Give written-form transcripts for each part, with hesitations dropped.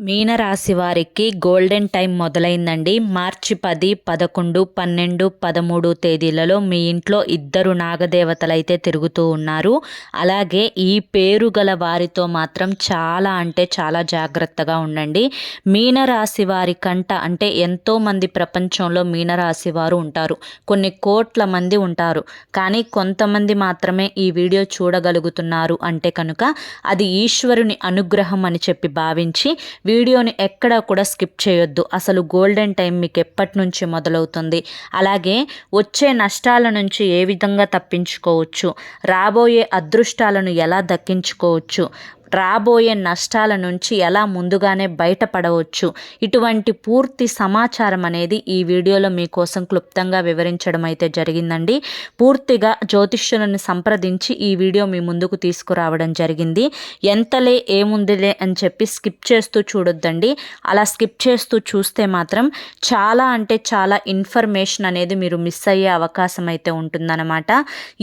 మీనరాశి వారికి golden time మొదలైందండి. మార్చి 10, 11, 12, 13 తేదీలలో మీ ఇంట్లో ఇద్దరు నాగదేవతలైతే తిరుగుతూ ఉన్నారు. అలాగే ఈ పేరు గల వారితో మాత్రం చాలా అంటే చాలా జాగ్రత్తగా ఉండండి. మీనరాశి వారి కంట అంటే ఎంతోమంది ప్రపంచంలో మీనరాశి వారు ఉంటారు. కొన్ని కోట్ల మంది ఉంటారు. కానీ కొంతమంది మాత్రమే ఈ వీడియో చూడగలుగుతున్నారు అంటే కనుక అది ఈశ్వరుని అనుగ్రహం అని చెప్పి భావించి వీడియోని ఎక్కడా కూడా స్కిప్ చేయొద్దు. అసలు గోల్డెన్ టైం మీకు ఎప్పటి నుంచి మొదలవుతుంది, అలాగే వచ్చే నష్టాల నుంచి ఏ విధంగా తప్పించుకోవచ్చు, రాబోయే అదృష్టాలను ఎలా దక్కించుకోవచ్చు, రాబోయే నష్టాల నుంచి ఎలా ముందుగానే బయటపడవచ్చు, ఇటువంటి పూర్తి సమాచారం అనేది ఈ వీడియోలో మీకోసం క్లుప్తంగా వివరించడం అయితే జరిగిందండి. పూర్తిగా జ్యోతిష్యులను సంప్రదించి ఈ వీడియో మీ ముందుకు తీసుకురావడం జరిగింది. ఎంతలే ఏముందిలే అని చెప్పి స్కిప్ చేస్తూ చూడొద్దండి. అలా స్కిప్ చేస్తూ చూస్తే మాత్రం చాలా అంటే చాలా ఇన్ఫర్మేషన్ అనేది మీరు మిస్ అయ్యే అవకాశం అయితే ఉంటుందన్నమాట.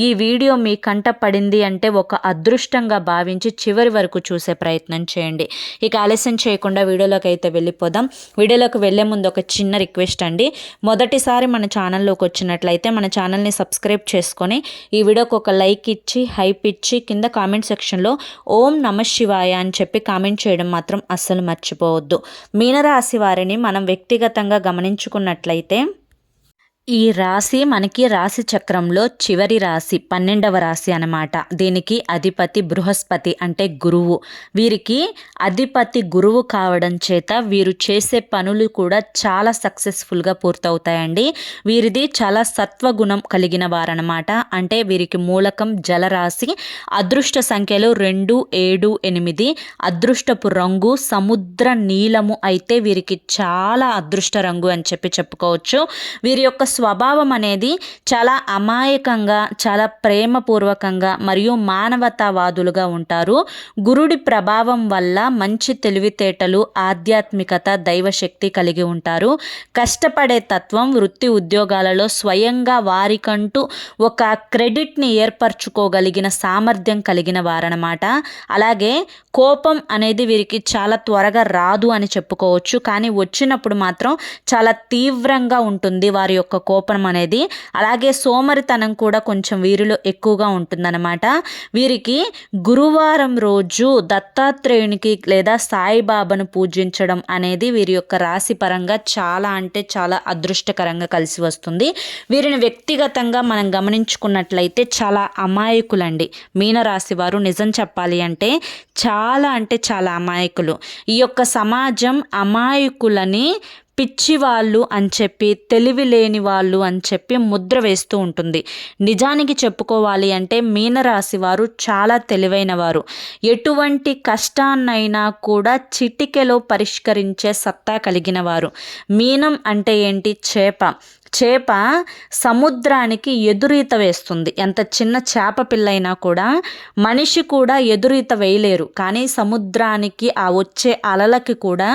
ఈ వీడియో మీ కంట పడింది అంటే ఒక అదృష్టంగా భావించి చివరి వరకు చూసే ప్రయత్నం చేయండి. ఇక ఆలస్యం చేయకుండా వీడియోలోకి అయితే వెళ్ళిపోదాం. వీడియోలోకి వెళ్ళే ముందు ఒక చిన్న రిక్వెస్ట్ అండి. మొదటిసారి మన ఛానల్లోకి వచ్చినట్లయితే మన ఛానల్ని సబ్స్క్రైబ్ చేసుకొని ఈ వీడియోకి ఒక లైక్ ఇచ్చి హైప్ ఇచ్చి కింద కామెంట్ సెక్షన్లో ఓం నమ శివాయ అని చెప్పి కామెంట్ చేయడం మాత్రం అస్సలు మర్చిపోవద్దు. మీనరాశి వారిని మనం వ్యక్తిగతంగా గమనించుకున్నట్లయితే ఈ రాశి మనకి రాశి చక్రంలో చివరి రాశి 12వ రాశి అన్నమాట. దీనికి అధిపతి బృహస్పతి అంటే గురువు. వీరికి అధిపతి గురువు కావడం చేత వీరు చేసే పనులు కూడా చాలా సక్సెస్ఫుల్గా పూర్తవుతాయండి. వీరిది చాలా సత్వగుణం కలిగిన వారనమాట. అంటే వీరికి మూలకం జలరాశి. అదృష్ట సంఖ్యలు 2, 7, 8. అదృష్టపు రంగు సముద్ర నీలము అయితే వీరికి చాలా అదృష్ట రంగు అని చెప్పి చెప్పుకోవచ్చు. వీరి యొక్క స్వభావం అనేది చాలా అమాయకంగా, చాలా ప్రేమపూర్వకంగా మరియు మానవతావాదులుగా ఉంటారు. గురుడి ప్రభావం వల్ల మంచి తెలివితేటలు, ఆధ్యాత్మికత, దైవశక్తి కలిగి ఉంటారు. కష్టపడే తత్వం, వృత్తి ఉద్యోగాలలో స్వయంగా వారికంటూ ఒక క్రెడిట్ని ఏర్పరచుకోగలిగిన సామర్థ్యం కలిగిన వారనమాట. అలాగే కోపం అనేది వీరికి చాలా త్వరగా రాదు అని చెప్పుకోవచ్చు. కానీ వచ్చినప్పుడు మాత్రం చాలా తీవ్రంగా ఉంటుంది వారి యొక్క కోపం అనేది. అలాగే సోమరితనం కూడా కొంచెం వీరిలో ఎక్కువగా ఉంటుందన్నమాట. వీరికి గురువారం రోజు దత్తాత్రేయునికి లేదా సాయిబాబాను పూజించడం అనేది వీరి యొక్క రాశి పరంగా చాలా అంటే చాలా అదృష్టకరంగా కలిసి వస్తుంది. వీరిని వ్యక్తిగతంగా మనం గమనించుకున్నట్లయితే చాలా అమాయకులండి మీనరాశి వారు. నిజం చెప్పాలి అంటే చాలా అమాయకులు. ఈ యొక్క సమాజం అమాయకులని పిచ్చివాళ్ళు అని చెప్పి, తెలివి లేని వాళ్ళు అని చెప్పి ముద్ర వేస్తూ ఉంటుంది. నిజానికి చెప్పుకోవాలి అంటే మీనరాశి వారు చాలా తెలివైన వారు. ఎటువంటి కష్టాన్నైనా కూడా చిటికెలో పరిష్కరించే సత్తా కలిగిన వారు. మీనం అంటే ఏంటి? చేప సముద్రానికి ఎదురీత వేస్తుంది. ఎంత చిన్న చేప పిల్లైనా కూడా మనిషి కూడా ఎదురీత వేయలేరు. కానీ సముద్రానికి ఆ వచ్చే అలలకి కూడా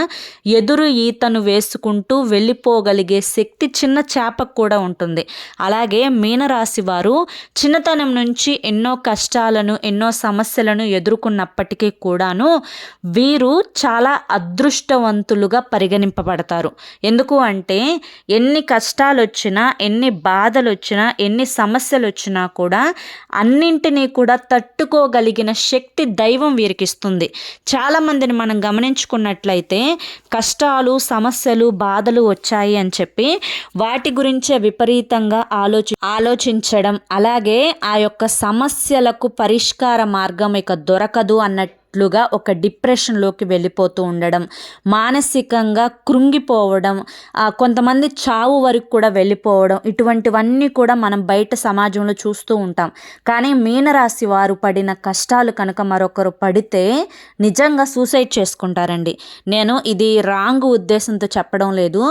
ఎదురు ఈతను వేసుకుంటూ వెళ్ళిపోగలిగే శక్తి చిన్న చేపకు కూడా ఉంటుంది. అలాగే మీనరాశి వారు చిన్నతనం నుంచి ఎన్నో కష్టాలను, ఎన్నో సమస్యలను ఎదుర్కొన్నప్పటికీ కూడాను వీరు చాలా అదృష్టవంతులుగా పరిగణింపబడతారు. ఎందుకు అంటే ఎన్ని కష్టాలు వచ్చినా, ఎన్ని బాధలు వచ్చినా, ఎన్ని సమస్యలు వచ్చినా కూడా అన్నింటినీ కూడా తట్టుకోగలిగిన శక్తి దైవం వీరికి ఇస్తుంది. చాలామందిని మనం గమనించుకున్నట్లయితే కష్టాలు, సమస్యలు, బాధలు వచ్చాయి అని చెప్పి వాటి గురించే విపరీతంగా ఆలోచించడం, అలాగే ఆ యొక్క సమస్యలకు పరిష్కార మార్గం ఇక దొరకదు అన్నట్లుగా ఒక డిప్రెషన్లోకి వెళ్ళిపోతూ ఉండడం, మానసికంగా కృంగిపోవడం, కొంతమంది చావు వరకు కూడా వెళ్ళిపోవడం, ఇటువంటివన్నీ కూడా మనం బయట సమాజంలో చూస్తూ ఉంటాం. కానీ మీనరాశి వారు పడిన కష్టాలు కనుక మరొకరు పడితే నిజంగా సూసైడ్ చేసుకుంటారండి. నేను ఇది రాంగ్ ఉద్దేశంతో చెప్పడం లేదు.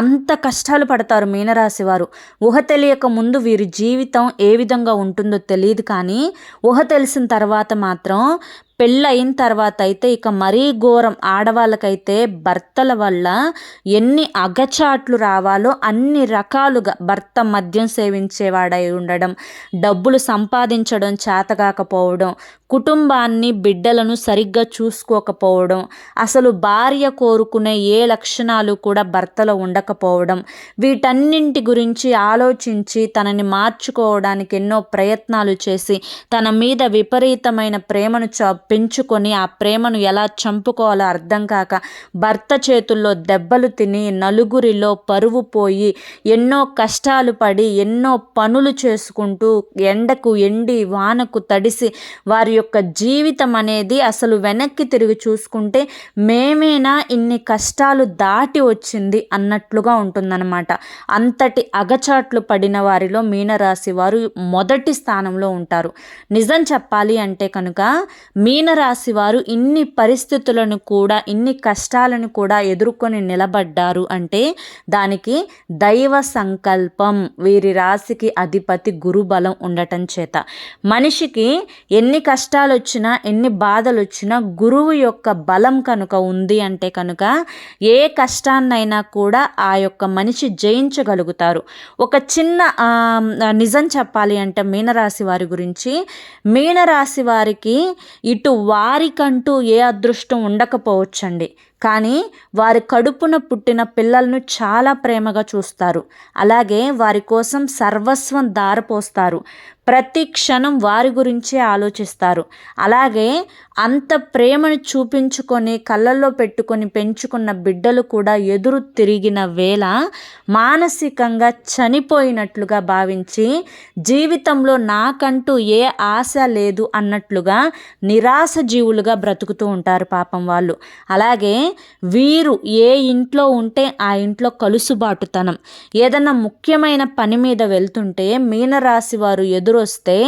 అంత కష్టాలు పడతారు మీనరాశి వారు. ఊహ తెలియక ముందు వీరి జీవితం ఏ విధంగా ఉంటుందో తెలియదు. కానీ ఊహ తెలిసిన తర్వాత మాత్రం పెళ్ళయిన తర్వాత అయితే ఇక మరీ ఘోరం. ఆడవాళ్ళకైతే భర్తల వల్ల ఎన్ని అగచాట్లు రావాలో అన్ని రకాలుగా భర్త మద్యం సేవించేవాడై ఉండడం, డబ్బులు సంపాదించడం చేతగాకపోవడం, కుటుంబాన్ని బిడ్డలను సరిగ్గా చూసుకోకపోవడం, అసలు భార్య కోరుకునే ఏ లక్షణాలు కూడా భర్తలో ఉండకపోవడం, వీటన్నింటి గురించి ఆలోచించి తనని మార్చుకోవడానికి ఎన్నో ప్రయత్నాలు చేసి తన మీద విపరీతమైన ప్రేమను పెంచుకొని ఆ ప్రేమను ఎలా చంపుకోవాలో అర్థం కాక భర్త చేతుల్లో దెబ్బలు తిని నలుగురిలో పరువు పోయి ఎన్నో కష్టాలు పడి ఎన్నో పనులు చేసుకుంటూ ఎండకు ఎండి వానకు తడిసి వారి యొక్క జీవితం అనేది అసలు వెనక్కి తిరిగి చూసుకుంటే మేమేనా ఇన్ని కష్టాలు దాటి వచ్చింది అన్నట్లుగా ఉంటుందన్నమాట. అంతటి అగచాట్లు పడిన వారిలో మీనరాశి వారు మొదటి స్థానంలో ఉంటారు. నిజం చెప్పాలి అంటే కనుక మీనరాశి వారు ఇన్ని పరిస్థితులను కూడా ఇన్ని కష్టాలను కూడా ఎదుర్కొని నిలబడ్డారు అంటే దానికి దైవ సంకల్పం, వీరి రాశికి అధిపతి గురు బలం ఉండటం చేత. మనిషికి ఎన్ని కష్టాలు వచ్చినా ఎన్ని బాధలు వచ్చినా గురువు యొక్క బలం కనుక ఉంది అంటే కనుక ఏ కష్టాన్నైనా కూడా ఆ యొక్క మనిషి జయించగలుగుతారు. ఒక చిన్న నిజం చెప్పాలి అంటే మీనరాశి వారి గురించి, మీనరాశి వారికి ఇటు వారికంటూ ఏ అదృష్టం ఉండకపోవచ్చండి, కానీ వారి కడుపున పుట్టిన పిల్లలను చాలా ప్రేమగా చూస్తారు. అలాగే వారి కోసం సర్వస్వం ధారపోస్తారు. ప్రతి క్షణం వారి గురించే ఆలోచిస్తారు. అలాగే అంత ప్రేమను చూపించుకొని కళ్ళల్లో పెట్టుకొని పెంచుకున్న బిడ్డలు కూడా ఎదురు తిరిగిన వేళ మానసికంగా చనిపోయినట్లుగా భావించి జీవితంలో నాకంటూ ఏ ఆశ లేదు అన్నట్లుగా నిరాశ జీవులుగా బ్రతుకుతూ ఉంటారు పాపం వాళ్ళు. అలాగే వీరు ఏ ఇంట్లో ఉంటే ఆ ఇంట్లో కలుసుబాటుతనం, ఏదన్నా ముఖ్యమైన పని మీద వెళ్తుంటే మీనరాశి వారు ఎదురొస్తే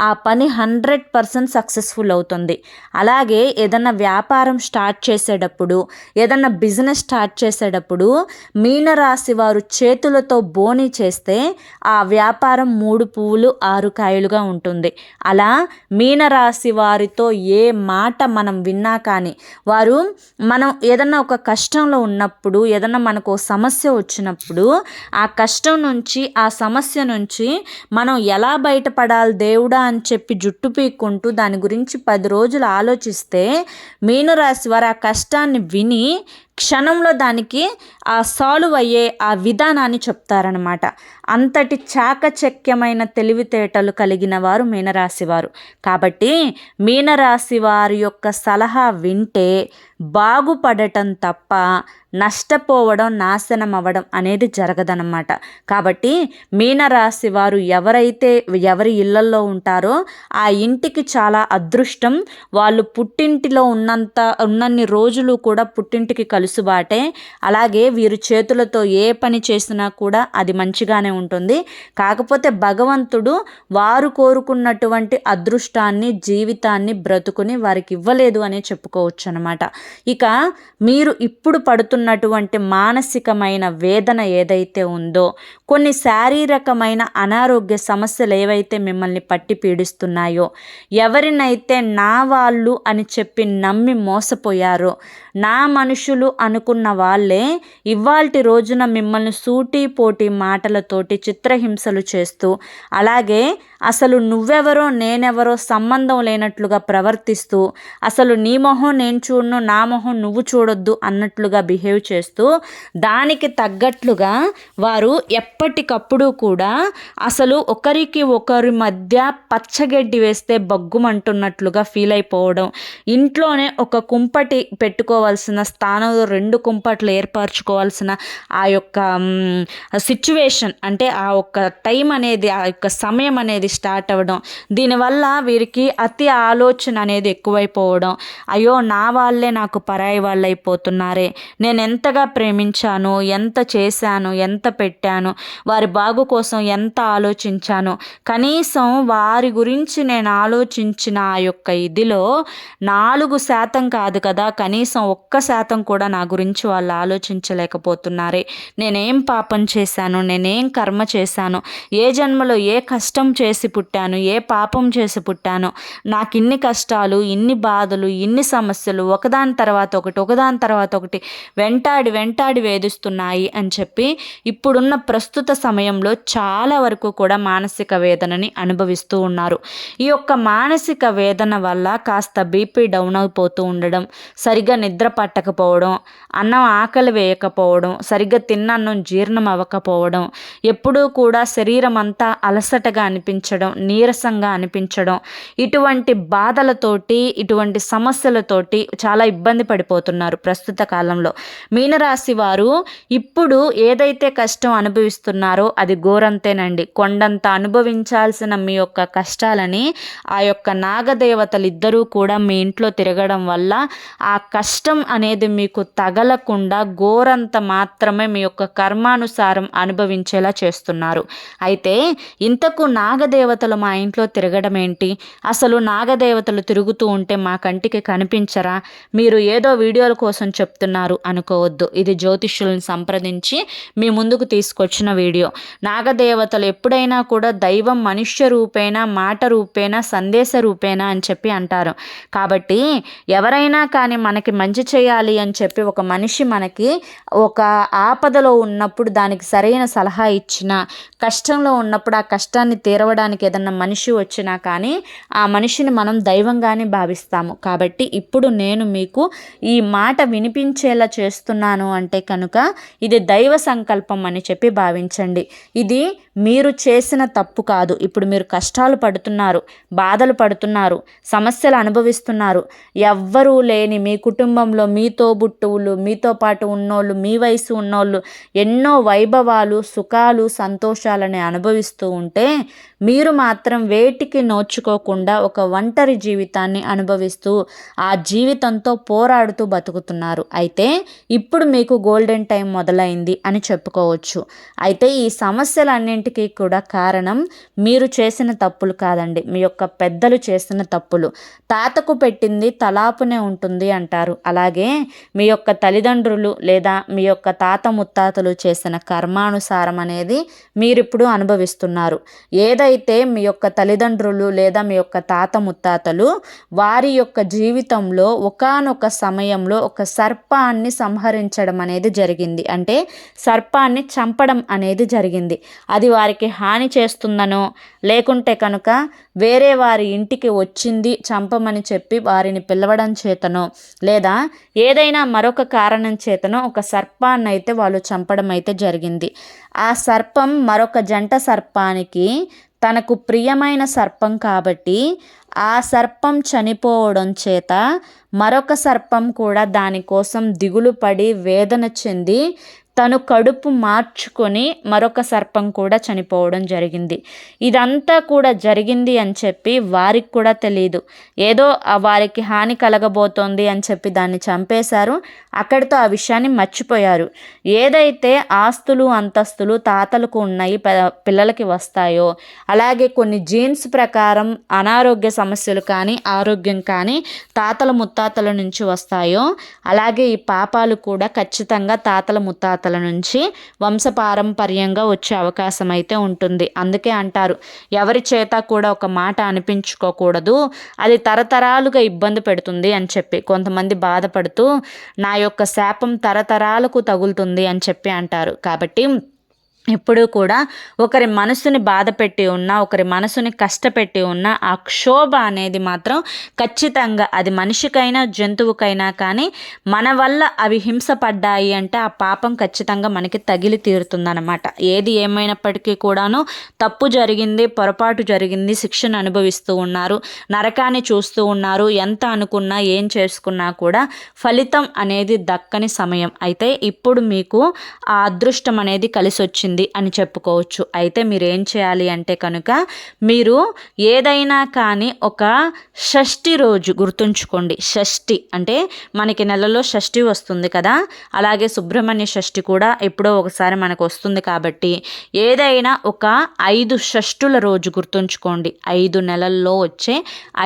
ఆ పని 100% సక్సెస్ఫుల్ అవుతుంది. అలాగే ఏదన్నా వ్యాపారం స్టార్ట్ చేసేటప్పుడు, ఏదన్నా బిజినెస్ స్టార్ట్ చేసేటప్పుడు మీనరాశి వారు చేతులతో బోని చేస్తే ఆ వ్యాపారం 3 పువ్వులు 6 కాయలుగా ఉంటుంది. అలా మీనరాశి వారితో ఏ మాట మనం విన్నా కానీ వారు మనం ఏదన్నా ఒక కష్టంలో ఉన్నప్పుడు, ఏదన్నా మనకు సమస్య వచ్చినప్పుడు ఆ కష్టం నుంచి ఆ సమస్య నుంచి మనం ఎలా బయటపడాలి దేవుడా అని చెప్పి జుట్టు పీక్కుంటూ దాని గురించి 10 రోజులు ఆలోచిస్తే మీనరాశి వారు ఆ కష్టాన్ని విని క్షణంలో దానికి ఆ సాల్వ్ అయ్యే ఆ విధానాన్ని చెప్తారనమాట. అంతటి చాకచక్యమైన తెలివితేటలు కలిగిన వారు మీనరాశి వారు. కాబట్టి మీనరాశి వారి యొక్క సలహా వింటే బాగుపడటం తప్ప నష్టపోవడం, నాశనం అవ్వడం అనేది జరగదన్నమాట. కాబట్టి మీనరాశి వారు ఎవరి ఇళ్లల్లో ఉంటారో ఆ ఇంటికి చాలా అదృష్టం. వాళ్ళు పుట్టింటిలో ఉన్నన్ని రోజులు కూడా పుట్టింటికి కలుసుబాటే. అలాగే వీరు చేతులతో ఏ పని చేసినా కూడా అది మంచిగానే ఉంటుంది. కాకపోతే భగవంతుడు వారు కోరుకున్నటువంటి అదృష్టాన్ని, జీవితాన్ని, బ్రతుకుని వారికి ఇవ్వలేదు అనే చెప్పుకోవచ్చు అనమాట. ఇక మీరు ఇప్పుడు పడుతున్నటువంటి మానసికమైన వేదన ఏదైతే ఉందో, కొన్ని శారీరకమైన అనారోగ్య సమస్యలు ఏవైతే మిమ్మల్ని పట్టి పీడిస్తున్నాయో, ఎవరినైతే నా వాళ్ళు అని చెప్పి నమ్మి మోసపోయారో, నా మనుషులు అనుకున్న వాళ్ళే ఇవాల్టి రోజున మిమ్మల్ని సూటిపోటి మాటలతోటి చిత్రహింసలు చేస్తూ, అలాగే అసలు నువ్వెవరో నేనెవరో సంబంధం లేనట్లుగా ప్రవర్తిస్తూ, అసలు నీ మొహం నేను చూడను, నా మొహం నువ్వు చూడొద్దు అన్నట్లుగా బిహేవ్ చేస్తూ, దానికి తగ్గట్లుగా వారు ఎప్పటికప్పుడు కూడా అసలు ఒకరికి ఒకరి మధ్య పచ్చగడ్డి వేస్తే బగ్గుమంటున్నట్లుగా ఫీల్ అయిపోవడం, ఇంట్లోనే ఒక కుంపటి పెట్టుకోవాల్సిన స్థానంలో 2 కుంపట్లు ఏర్పరచుకోవాల్సిన ఆ యొక్క సిచ్యువేషన్, అంటే ఆ యొక్క టైం అనేది, ఆ యొక్క సమయం అనేది స్టార్ట్ అవ్వడం. దీనివల్ల వీరికి అతి ఆలోచన అనేది ఎక్కువైపోవడం. అయ్యో నా వాళ్ళే నాకు పరాయి వాళ్ళు అయిపోతున్నారే, నేను ఎంతగా ప్రేమించాను, ఎంత చేశాను, ఎంత పెట్టాను, వారి బాగు కోసం ఎంత ఆలోచించాను, కనీసం వారి గురించి నేను ఆలోచించిన ఆ యొక్క ఇదిలో 4% కాదు కదా, కనీసం 1% కూడా నా గురించి వాళ్ళు ఆలోచించలేకపోతున్నారే, నేనేం పాపం చేశాను, నేనేం కర్మ చేశాను, ఏ జన్మలో ఏ కష్టం చేసి పుట్టాను, ఏ పాపం చేసి పుట్టాను, నాకు ఇన్ని కష్టాలు, ఇన్ని బాధలు, ఇన్ని సమస్యలు ఒకదాని తర్వాత ఒకటి వెంటాడి వేధిస్తున్నాయి అని చెప్పి ఇప్పుడున్న ప్రస్తుత సమయంలో చాలా వరకు కూడా మానసిక వేదనని అనుభవిస్తూ ఉన్నారు. ఈ యొక్క మానసిక వేదన వల్ల కాస్త బీపీ డౌన్ అయిపోతూ ఉండడం, సరిగ్గా నిద్ర పట్టకపోవడం, అన్నం ఆకలి వేయకపోవడం, సరిగ్గా తిన్నన్నం జీర్ణం అవ్వకపోవడం, ఎప్పుడూ కూడా శరీరం అంతా అలసటగా అనిపించడం, నీరసంగా అనిపించడం, ఇటువంటి బాధలతోటి ఇటువంటి సమస్యలతోటి చాలా ఇబ్బంది పడిపోతున్నారు ప్రస్తుత కాలంలో. మీనరాశి వారు ఇప్పుడు ఏదైతే కష్టం అనుభవిస్తున్నారో అది ఘోరంతేనండి. కొండంత అనుభవించాల్సిన మీ యొక్క కష్టాలని ఆ యొక్క నాగదేవతలు ఇద్దరూ కూడా మీ ఇంట్లో తిరగడం వల్ల ఆ కష్టం అనేది మీకు తగలకుండా ఘోరంత మాత్రమే మీ యొక్క కర్మానుసారం అనుభవించేలా చేస్తున్నారు. అయితే ఇంతకు నాగదేవతలు మా ఇంట్లో తిరగడం ఏంటి, అసలు నాగదేవతలు తిరుగుతూ ఉంటే మా కంటికి కనిపించరా, మీరు ఏదో వీడియోల కోసం చెప్తున్నారు అనుకోవద్దు. ఇది జ్యోతిష్యులను సంప్రదించి మీ ముందుకు తీసుకొచ్చిన వీడియో. నాగదేవతలు ఎప్పుడైనా కూడా దైవం మనుష్య రూపేణ, మాట రూపేణ, సందేశ రూపేణ అని చెప్పి అంటారు. కాబట్టి ఎవరైనా కానీ మనకి మంచి చేయాలి అని చెప్పి ఒక మనిషి మనకి ఒక ఆపదలో ఉన్నప్పుడు దానికి సరైన సలహా ఇచ్చిన, కష్టంలో ఉన్నప్పుడు ఆ కష్టాన్ని తీరవడానికి ఏదన్నా మనిషి వచ్చినా కానీ ఆ మనిషిని మనం దైవంగానే భావిస్తాము. కాబట్టి ఇప్పుడు నేను మీకు ఈ మాట వినిపించేలా చేస్తున్నాను అంటే కనుక ఇది దైవ సంకల్పం అని చెప్పి భావించండి. ఇది మీరు చేసిన తప్పు కాదు. ఇప్పుడు మీరు కష్టాలు పడుతున్నారు, బాధలు పడుతున్నారు, సమస్యలు అనుభవిస్తున్నారు. ఎవ్వరూ లేని మీ కుటుంబంలో మీ తోబుట్టువులు, మీతో పాటు ఉన్నోళ్ళు, మీ వయసు ఉన్నోళ్ళు ఎన్నో వైభవాలు, సుఖాలు, సంతోషాలని అనుభవిస్తూ ఉంటే మీరు మాత్రం వేటికి నోచుకోకుండా ఒక ఒంటరి జీవితాన్ని అనుభవిస్తూ ఆ జీవితంతో పోరాడుతూ బతుకుతున్నారు. అయితే ఇప్పుడు మీకు గోల్డెన్ టైం మొదలైంది అని చెప్పుకోవచ్చు. అయితే ఈ సమస్యలన్నింటికీ కూడా కారణం మీరు చేసిన తప్పులు కాదండి, మీ యొక్క పెద్దలు చేసిన తప్పులు. తాతకు పెట్టింది తలాపునే ఉంటుంది అంటారు. అలాగే మీ యొక్క తల్లిదండ్రులు లేదా మీ యొక్క తాత ముత్తాతలు చేసిన కర్మానుసారం అనేది మీరిప్పుడు అనుభవిస్తున్నారు. ఏదైతే మీ యొక్క తల్లిదండ్రులు లేదా మీ యొక్క తాత ముత్తాతలు వారి యొక్క జీవితంలో ఒకానొక సమయంలో ఒక సర్పాన్ని సంహరించడం అనేది జరిగింది, అంటే సర్పాన్ని చంపడం అనేది జరిగింది. అది వారికి హాని చేస్తుందనో లేకుంటే కనుక వేరే వారి ఇంటికి వచ్చింది చంపమని చెప్పి వారిని పిలవడం చేతనో లేదా ఏదైనా మరొక కారణం చేతనో ఒక సర్పాన్ని అయితే వాళ్ళు చంపడం అయితే జరిగింది. ఆ సర్పం మరొక జంట సర్పానికి తనకు ప్రియమైన సర్పం కాబట్టి ఆ సర్పం చనిపోవడం చేత మరొక సర్పం కూడా దానికోసం దిగులు పడి వేదన చెంది తను కడుపు మార్చుకొని మరొక సర్పం కూడా చనిపోవడం జరిగింది. ఇదంతా కూడా జరిగింది అని చెప్పి వారికి కూడా తెలియదు. ఏదో వారికి హాని కలగబోతోంది అని చెప్పి దాన్ని చంపేశారు. అక్కడితో ఆ విషయాన్ని మర్చిపోయారు. ఏదైతే ఆస్తులు అంతస్తులు తాతలకు ఉన్నాయి పిల్లలకి వస్తాయో, అలాగే కొన్ని జీన్స్ ప్రకారం అనారోగ్య సమస్యలు కానీ ఆరోగ్యం కానీ తాతల ముత్తాతల నుంచి వస్తాయో, అలాగే ఈ పాపాలు కూడా ఖచ్చితంగా తాతల ముత్తాతల నుంచి వంశపారంపర్యంగా వచ్చే అవకాశం అయితే ఉంటుంది. అందుకే అంటారు ఎవరి చేత కూడా ఒక మాట అనిపించుకోకూడదు, అది తరతరాలుగా ఇబ్బంది పెడుతుంది అని చెప్పి. కొంతమంది బాధపడుతూ నా యొక్క శాపం తరతరాలకు తగులుతుంది అని చెప్పి అంటారు. కాబట్టి ఎప్పుడూ కూడా ఒకరి మనసుని బాధ పెట్టి ఉన్నా, ఒకరి మనసుని కష్టపెట్టి ఉన్నా ఆ క్షోభ అనేది మాత్రం ఖచ్చితంగా అది మనిషికైనా జంతువుకైనా కానీ మన వల్ల అవి హింసపడ్డాయి అంటే ఆ పాపం ఖచ్చితంగా మనకి తగిలి తీరుతుందన్నమాట. ఏది ఏమైనప్పటికీ కూడాను తప్పు జరిగింది, పొరపాటు జరిగింది, శిక్షను అనుభవిస్తూ ఉన్నారు, నరకాన్ని చూస్తూ ఉన్నారు. ఎంత అనుకున్నా ఏం చేసుకున్నా కూడా ఫలితం అనేది దక్కని సమయం. అయితే ఇప్పుడు మీకు ఆ అదృష్టం అనేది కలిసి వచ్చింది. ఉంటుంది అని చెప్పుకోవచ్చు. అయితే మీరు ఏం చేయాలి అంటే కనుక మీరు ఏదైనా కానీ ఒక షష్ఠి రోజు గుర్తుంచుకోండి. షష్ఠి అంటే మనకి నెలలో షష్ఠి వస్తుంది కదా, అలాగే సుబ్రహ్మణ్య షష్ఠి కూడా ఎప్పుడో ఒకసారి మనకు వస్తుంది. కాబట్టి ఏదైనా ఒక 5 షష్ఠుల రోజు గుర్తుంచుకోండి. 5 నెలల్లో వచ్చే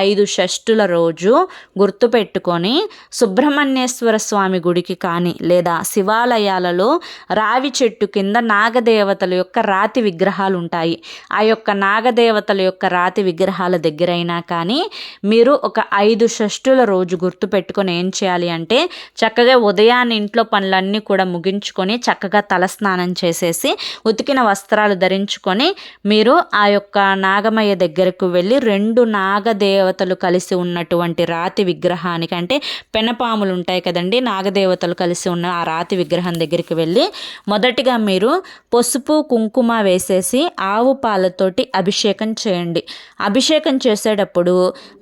5 షష్ఠుల రోజు గుర్తుపెట్టుకొని సుబ్రహ్మణ్యేశ్వర స్వామి గుడికి కానీ లేదా శివాలయాలలో రావి చెట్టు కింద నాగదేవతల యొక్క రాతి విగ్రహాలు ఉంటాయి. ఆ యొక్క నాగదేవతల యొక్క రాతి విగ్రహాల దగ్గరైనా కానీ మీరు ఒక 5 షష్ఠుల రోజు గుర్తుపెట్టుకొని ఏం చేయాలి అంటే చక్కగా ఉదయాన్నే ఇంట్లో పనులన్నీ కూడా ముగించుకొని చక్కగా తలస్నానం చేసేసి ఉతికిన వస్త్రాలు ధరించుకొని మీరు ఆ యొక్క నాగమయ్య దగ్గరకు వెళ్ళి 2 నాగదేవతలు కలిసి ఉన్నటువంటి రాతి విగ్రహానికి, అంటే పెనపాములు ఉంటాయి కదండి, నాగదేవతలు కలిసి ఉన్న ఆ రాతి విగ్రహం దగ్గరికి వెళ్ళి మొదటిగా మీరు పసుపు కుంకుమ వేసేసి ఆవు పాలతోటి అభిషేకం చేయండి. అభిషేకం చేసేటప్పుడు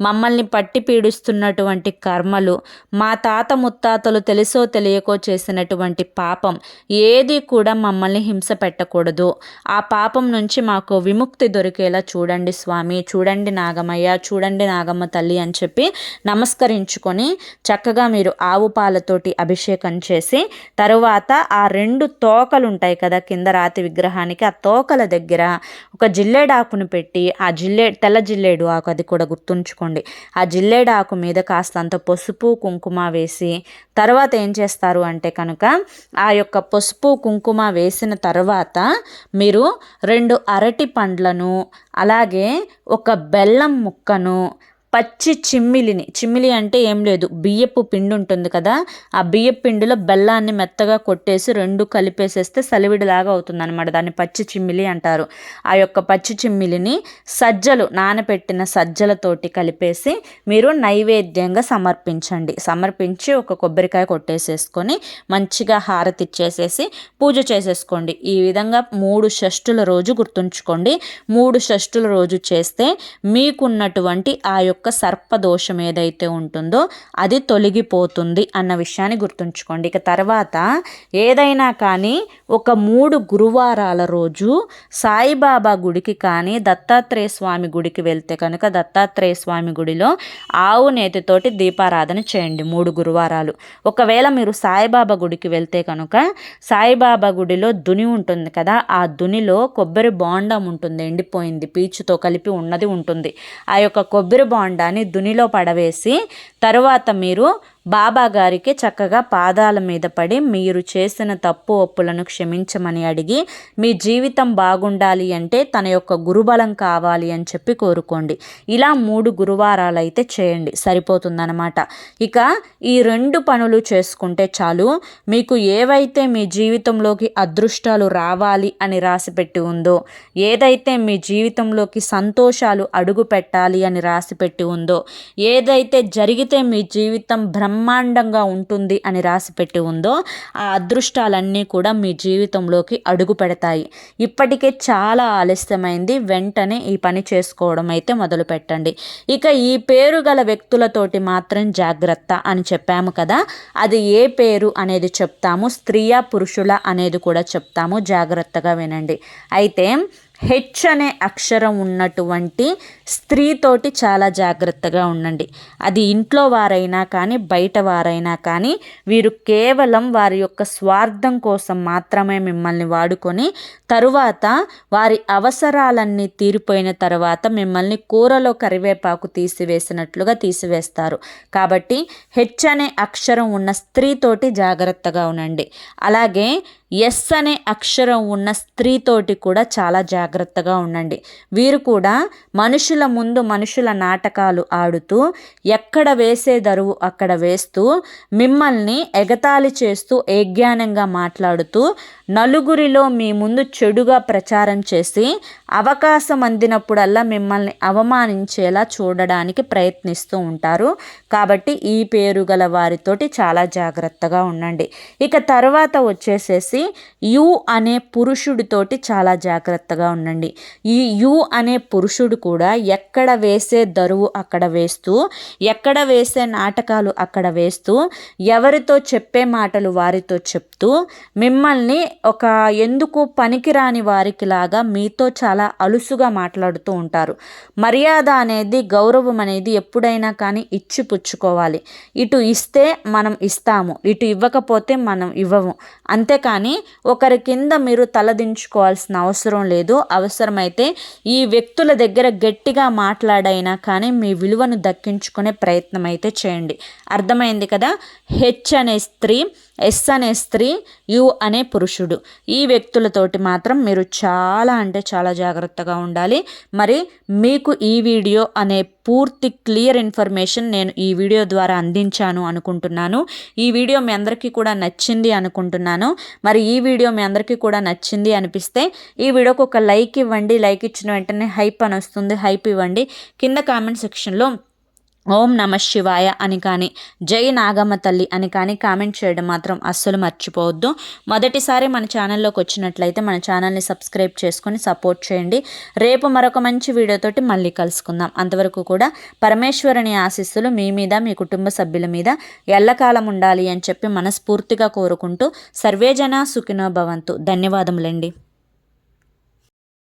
మమ్మల్ని పట్టి పీడిస్తున్నటువంటి కర్మలు, మా తాత ముత్తాతలు తెలుసో తెలియకో చేసినటువంటి పాపం ఏది కూడా మమ్మల్ని హింస పెట్టకూడదు. ఆ పాపం నుంచి మాకు విముక్తి దొరికేలా చూడండి స్వామి, చూడండి నాగమయ్య, చూడండి నాగమ్మ తల్లి అని చెప్పి నమస్కరించుకొని చక్కగా మీరు ఆవు పాలతోటి అభిషేకం చేసి తరువాత ఆ 2 తోకలు ఉంటాయి కదా కింద రాతి విగ్రహానికి, ఆ తోకల దగ్గర ఒక జిల్లేడాకును పెట్టి ఆ తెల్ల జిల్లేడు ఆకు, అది కూడా గుర్తుంచుకోండి, ఆ జిల్లేడాకు మీద కాస్తంత పసుపు కుంకుమ వేసి తర్వాత ఏం చేస్తారు అంటే కనుక ఆ యొక్క పసుపు కుంకుమ వేసిన తర్వాత మీరు 2 అరటి పండ్లను అలాగే ఒక బెల్లం ముక్కను పచ్చి చిమ్మిలి అంటే ఏం లేదు, బియ్యపు పిండి ఉంటుంది కదా, ఆ బియ్యపు పిండిలో బెల్లాన్ని మెత్తగా కొట్టేసి 2 కలిపేసేస్తే సలివిడిలాగా అవుతుంది అనమాట. దాన్ని పచ్చి చిమ్మిలి అంటారు. ఆ యొక్క పచ్చి చిమ్మిలిని నానబెట్టిన సజ్జలతోటి కలిపేసి మీరు నైవేద్యంగా సమర్పించి ఒక కొబ్బరికాయ కొట్టేసేసుకొని మంచిగా హారతి ఇచ్చేసేసి పూజ చేసేసుకోండి. ఈ విధంగా 3 షష్ఠుల రోజు గుర్తుంచుకోండి. 3 షష్ఠుల రోజు చేస్తే మీకున్నటువంటి ఆ యొక్క సర్పదోషం ఏదైతే ఉంటుందో అది తొలగిపోతుంది అన్న విషయాన్ని గుర్తుంచుకోండి. ఇక తర్వాత ఏదైనా కానీ ఒక 3 గురువారాల రోజు సాయిబాబా గుడికి కానీ దత్తాత్రేయ స్వామి గుడికి వెళ్తే కనుక దత్తాత్రేయ స్వామి గుడిలో ఆవు నేతితోటి దీపారాధన చేయండి 3 గురువారాలు. ఒకవేళ మీరు సాయిబాబా గుడికి వెళ్తే కనుక సాయిబాబా గుడిలో దుని ఉంటుంది కదా, ఆ దునిలో కొబ్బరి బోండం ఉంటుంది, ఎండిపోయింది, పీచుతో కలిపి ఉన్నది ఉంటుంది. ఆ యొక్క కొబ్బరి బోండాన్ని దునిలో పడవేసి తరువాత మీరు బాబా గారికి చక్కగా పాదాల మీద పడి మీరు చేసిన తప్పు ఒప్పులను క్షమించమని అడిగి మీ జీవితం బాగుండాలి అంటే తన యొక్క గురుబలం కావాలి అని చెప్పి కోరుకోండి. ఇలా 3 గురువారాలు అయితే చేయండి, సరిపోతుందన్నమాట. ఇక ఈ 2 పనులు చేసుకుంటే చాలు. మీకు ఏవైతే మీ జీవితంలోకి అదృష్టాలు రావాలి అని రాసిపెట్టి ఉందో, ఏదైతే మీ జీవితంలోకి సంతోషాలు అడుగు పెట్టాలి అని రాసిపెట్టి ఉందో, ఏదైతే జరిగితే మీ జీవితం బ్రహ్మాండంగా ఉంటుంది అని రాసిపెట్టి ఉందో ఆ అదృష్టాలన్నీ కూడా మీ జీవితంలోకి అడుగు పెడతాయి. ఇప్పటికే చాలా ఆలస్యమైంది, వెంటనే ఈ పని చేసుకోవడం అయితే మొదలు పెట్టండి. ఇక ఈ పేరు గల వ్యక్తులతోటి మాత్రం జాగ్రత్త అని చెప్పాము కదా, అది ఏ పేరు అనేది చెప్తాము, స్త్రీయా పురుషుల అనేది కూడా చెప్తాము, జాగ్రత్తగా వినండి. అయితే హెచ్ అనే అక్షరం ఉన్నటువంటి స్త్రీతోటి చాలా జాగ్రత్తగా ఉండండి. అది ఇంట్లో వారైనా కానీ బయట వారైనా కానీ వీరు కేవలం వారి యొక్క స్వార్థం కోసం మాత్రమే మిమ్మల్ని వాడుకొని తరువాత వారి అవసరాలన్నీ తీరిపోయిన తర్వాత మిమ్మల్ని కూరలో కరివేపాకు తీసివేసినట్లుగా తీసివేస్తారు. కాబట్టి హెచ్ అనే అక్షరం ఉన్న స్త్రీతోటి జాగ్రత్తగా ఉండండి. అలాగే ఎస్ అనే అక్షరం ఉన్న స్త్రీతోటి కూడా చాలా జాగ్రత్తగా ఉండండి. వీరు కూడా మనుషుల ముందు మనుషుల నాటకాలు ఆడుతూ ఎక్కడ వేసే దరువు అక్కడ వేస్తూ మిమ్మల్ని ఎగతాళి చేస్తూ ఏజ్ఞానంగా మాట్లాడుతూ నలుగురిలో మీ ముందు చెడుగా ప్రచారం చేసి అవకాశం అందినప్పుడల్లా మిమ్మల్ని అవమానించేలా చూడడానికి ప్రయత్నిస్తూ ఉంటారు. కాబట్టి ఈ పేరు గల వారితోటి చాలా జాగ్రత్తగా ఉండండి. ఇక తర్వాత వచ్చేసేసి వచ్చేసి యు అనే పురుషుడితోటి చాలా జాగ్రత్తగా ఉండండి. ఈ యు అనే పురుషుడు కూడా ఎక్కడ వేసే దరువు అక్కడ వేస్తూ, ఎక్కడ వేసే నాటకాలు అక్కడ వేస్తూ, ఎవరితో చెప్పే మాటలు వారితో చెప్తూ, మిమ్మల్ని ఒక ఎందుకు పనికిరాని వారికి లాగా మీతో చాలా అలుసుగా మాట్లాడుతూ ఉంటారు. మర్యాద అనేది, గౌరవం అనేది ఎప్పుడైనా కానీ ఇచ్చి పుచ్చుకోవాలి. ఇటు ఇస్తే మనం ఇస్తాము, ఇటు ఇవ్వకపోతే మనం ఇవ్వము. అంతేకాని ఒకరి కింద మీరు తలదించుకోవాల్సిన అవసరం లేదు. అవసరమైతే ఈ వ్యక్తుల దగ్గర గట్టిగా మాట్లాడైనా కానీ మీ విలువను దక్కించుకునే ప్రయత్నం అయితే చేయండి. అర్థమైంది కదా? హెచ్ అనే స్త్రీ, ఎస్ అనే స్త్రీ, యు అనే పురుషుడు, ఈ వ్యక్తులతోటి మాత్రం మీరు చాలా అంటే చాలా జాగ్రత్తగా ఉండాలి. మరి మీకు ఈ వీడియో అనే పూర్తి క్లియర్ ఇన్ఫర్మేషన్ నేను ఈ వీడియో ద్వారా అందించాను అనుకుంటున్నాను. ఈ వీడియో మీ అందరికీ కూడా నచ్చింది అనుకుంటున్నాను. మరి ఈ వీడియో మీ అందరికీ కూడా నచ్చింది అనిపిస్తే ఈ వీడియోకి ఒక లైక్ ఇవ్వండి. లైక్ ఇచ్చిన వెంటనే హైప్ అని వస్తుంది, హైప్ ఇవ్వండి. కింద కామెంట్ సెక్షన్లో ఓం నమ శివాయ అని కానీ, జై నాగమ్మ తల్లి అని కానీ కామెంట్ చేయడం మాత్రం అస్సలు మర్చిపోవద్దు. మొదటిసారి మన ఛానల్లోకి వచ్చినట్లయితే మన ఛానల్ని సబ్స్క్రైబ్ చేసుకొని సపోర్ట్ చేయండి. రేపు మరొక మంచి వీడియోతోటి మళ్ళీ కలుసుకుందాం. అంతవరకు కూడా పరమేశ్వరుని ఆశీస్సులు మీ మీద, మీ కుటుంబ సభ్యుల మీద ఎల్లకాలం ఉండాలి అని చెప్పి మనస్ఫూర్తిగా కోరుకుంటూ సర్వేజన సుఖినో భవంతు. ధన్యవాదములండి.